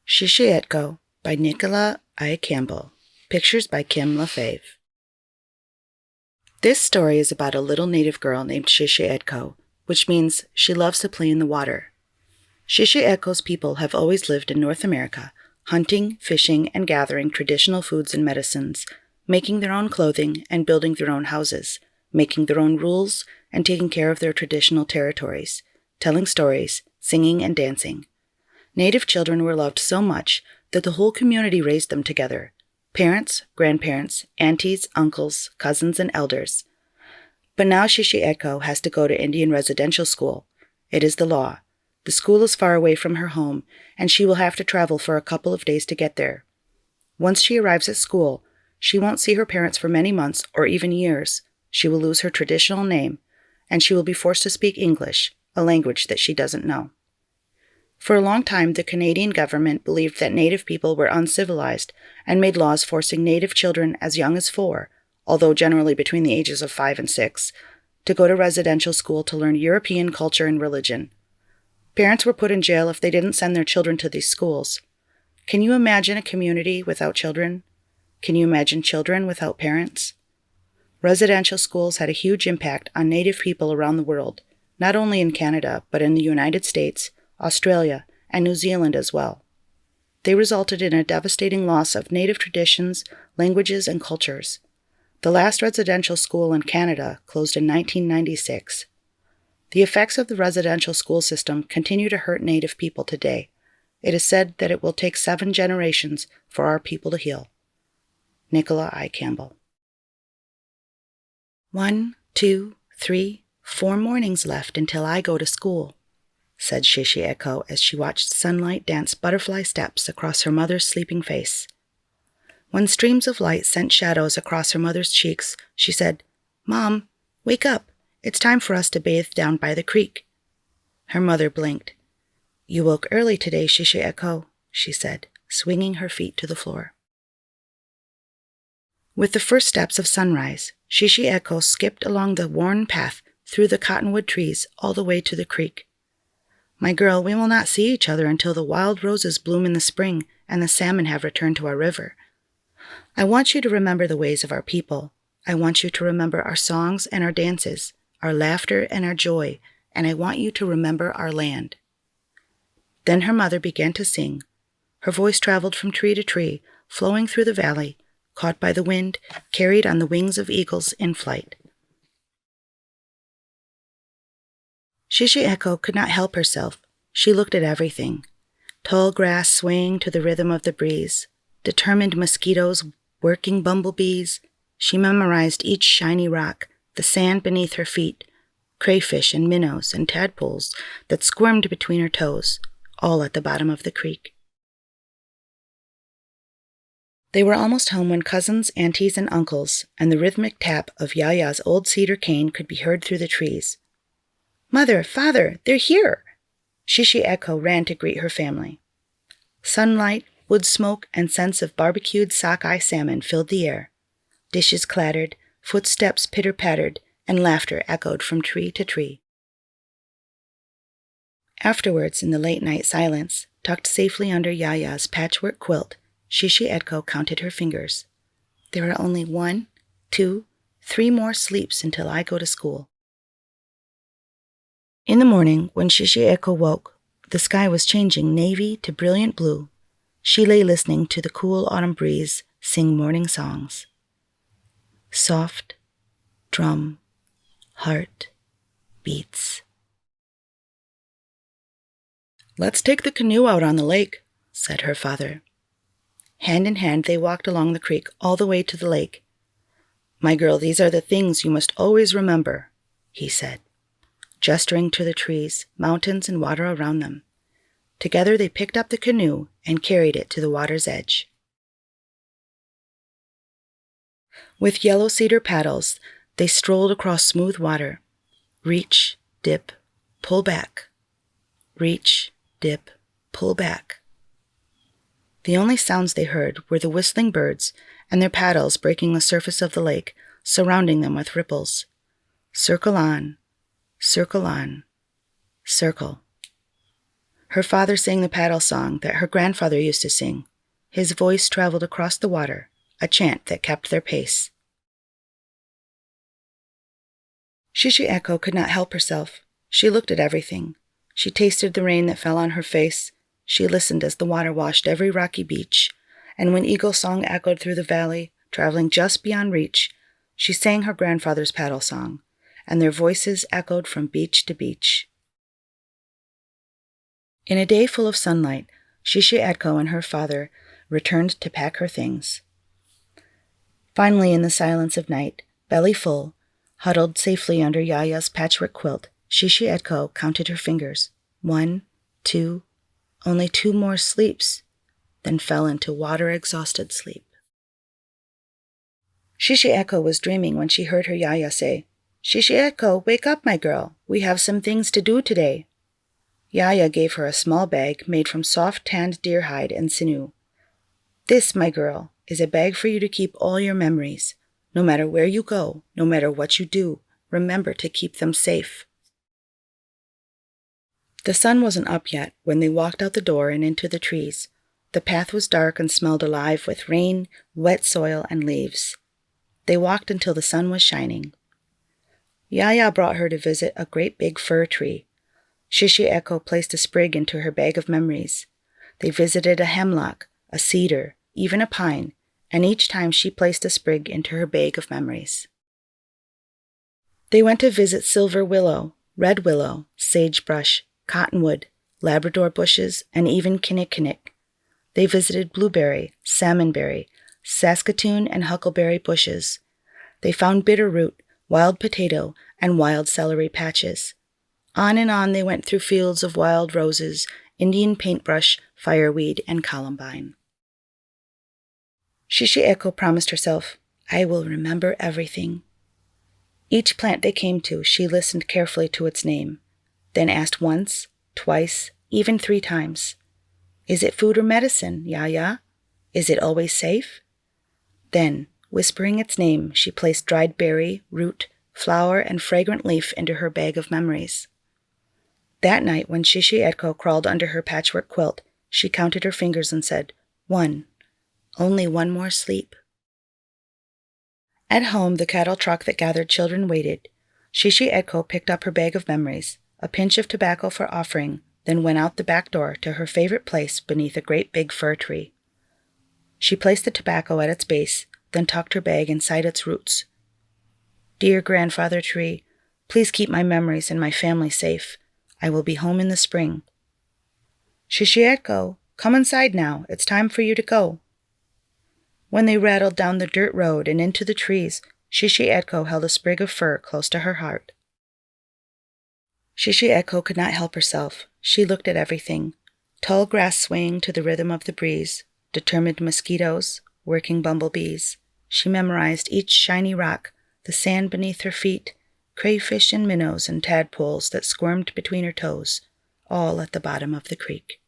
Etko by Nicola I. Campbell. Pictures by Kim LaFave. This story is about a little native girl named Etko, which means she loves to play in the water. Etko's people have always lived in North America, hunting, fishing, and gathering traditional foods and medicines, making their own clothing and building their own houses, making their own rules and taking care of their traditional territories, telling stories, singing, and dancing. Native children were loved so much that the whole community raised them together. Parents, grandparents, aunties, uncles, cousins, and elders. But now Etko has to go to Indian residential school. It is the law. The school is far away from her home, and she will have to travel for a couple of days to get there. Once she arrives at school, she won't see her parents for many months or even years. She will lose her traditional name, and she will be forced to speak English, a language that she doesn't know. For a long time, the Canadian government believed that Native people were uncivilized and made laws forcing Native children as young as 4, although generally between the ages of 5 and 6, to go to residential school to learn European culture and religion. Parents were put in jail if they didn't send their children to these schools. Can you imagine a community without children? Can you imagine children without parents? Residential schools had a huge impact on Native people around the world, not only in Canada, but in the United States, Australia, and New Zealand as well. They resulted in a devastating loss of Native traditions, languages, and cultures. The last residential school in Canada closed in 1996. The effects of the residential school system continue to hurt Native people today. It is said that it will take 7 generations for our people to heal. Nicola I. Campbell. 1, 2, 3, 4 mornings left until I go to school, said Etko as she watched sunlight dance butterfly steps across her mother's sleeping face. When streams of light sent shadows across her mother's cheeks, she said, "Mom, wake up. It's time for us to bathe down by the creek." Her mother blinked. "You woke early today, Etko," she said, swinging her feet to the floor. With the first steps of sunrise, Etko skipped along the worn path through the cottonwood trees all the way to the creek. "My girl, we will not see each other until the wild roses bloom in the spring and the salmon have returned to our river. I want you to remember the ways of our people. I want you to remember our songs and our dances, our laughter and our joy, and I want you to remember our land." Then her mother began to sing. Her voice traveled from tree to tree, flowing through the valley, caught by the wind, carried on the wings of eagles in flight. Etko could not help herself. She looked at everything. Tall grass swaying to the rhythm of the breeze, determined mosquitoes, working bumblebees. She memorized each shiny rock, the sand beneath her feet, crayfish and minnows and tadpoles that squirmed between her toes, all at the bottom of the creek. They were almost home when cousins, aunties, and uncles, and the rhythmic tap of Yaya's old cedar cane could be heard through the trees. "Mother, Father, they're here!" Etko ran to greet her family. Sunlight, wood smoke, and scents of barbecued sockeye salmon filled the air. Dishes clattered, footsteps pitter-pattered, and laughter echoed from tree to tree. Afterwards, in the late-night silence, tucked safely under Yaya's patchwork quilt, Etko counted her fingers. "There are only 1, 2, 3 more sleeps until I go to school." In the morning, when Etko woke, the sky was changing navy to brilliant blue. She lay listening to the cool autumn breeze sing morning songs. Soft, drum, heart, beats. "Let's take the canoe out on the lake," said her father. Hand in hand, they walked along the creek all the way to the lake. "My girl, these are the things you must always remember," he said, gesturing to the trees, mountains, and water around them. Together they picked up the canoe and carried it to the water's edge. With yellow cedar paddles, they strolled across smooth water. Reach, dip, pull back. Reach, dip, pull back. The only sounds they heard were the whistling birds and their paddles breaking the surface of the lake, surrounding them with ripples. Circle on, circle on, circle. Her father sang the paddle song that her grandfather used to sing. His voice traveled across the water, a chant that kept their pace. Shishi Echo could not help herself. She looked at everything. She tasted the rain that fell on her face. She listened as the water washed every rocky beach. And when Eagle Song echoed through the valley, traveling just beyond reach, she sang her grandfather's paddle song, and their voices echoed from beach to beach. In a day full of sunlight, Shishi Etko and her father returned to pack her things. Finally, in the silence of night, belly full, huddled safely under Yaya's patchwork quilt, Shishi Etko counted her fingers. 1, 2, only 2 more sleeps, then fell into water-exhausted sleep. Shishi Etko was dreaming when she heard her Yaya say, "Shishi Etko, wake up, my girl. We have some things to do today." Yaya gave her a small bag made from soft tanned deer hide and sinew. "This, my girl, is a bag for you to keep all your memories. No matter where you go, no matter what you do, remember to keep them safe." The sun wasn't up yet when they walked out the door and into the trees. The path was dark and smelled alive with rain, wet soil, and leaves. They walked until the sun was shining. Yaya brought her to visit a great big fir tree. Shishi Etko placed a sprig into her bag of memories. They visited a hemlock, a cedar, even a pine, and each time she placed a sprig into her bag of memories. They went to visit silver willow, red willow, sagebrush, cottonwood, Labrador bushes, and even kinnikinnick. They visited blueberry, salmonberry, Saskatoon and huckleberry bushes. They found bitterroot, wild potato, and wild celery patches. On and on they went through fields of wild roses, Indian paintbrush, fireweed, and columbine. Shishi Etko promised herself, "I will remember everything." Each plant they came to, she listened carefully to its name, then asked once, twice, even 3 times, "Is it food or medicine, Yaya? Is it always safe?" Then, whispering its name, she placed dried berry, root, flower, and fragrant leaf into her bag of memories. That night, when Shishi Etko crawled under her patchwork quilt, she counted her fingers and said, 1, only 1 more sleep. At home, the cattle truck that gathered children waited. Shishi Etko picked up her bag of memories, a pinch of tobacco for offering, then went out the back door to her favorite place beneath a great big fir tree. She placed the tobacco at its base, then tucked her bag inside its roots. "Dear grandfather tree, please keep my memories and my family safe. I will be home in the spring." "Shishi Etko, come inside now. It's time for you to go." When they rattled down the dirt road and into the trees, Shishi Etko held a sprig of fir close to her heart. Shishi Etko could not help herself. She looked at everything. Tall grass swaying to the rhythm of the breeze, determined mosquitoes, working bumblebees. She memorized each shiny rock, the sand beneath her feet, crayfish and minnows and tadpoles that squirmed between her toes, all at the bottom of the creek.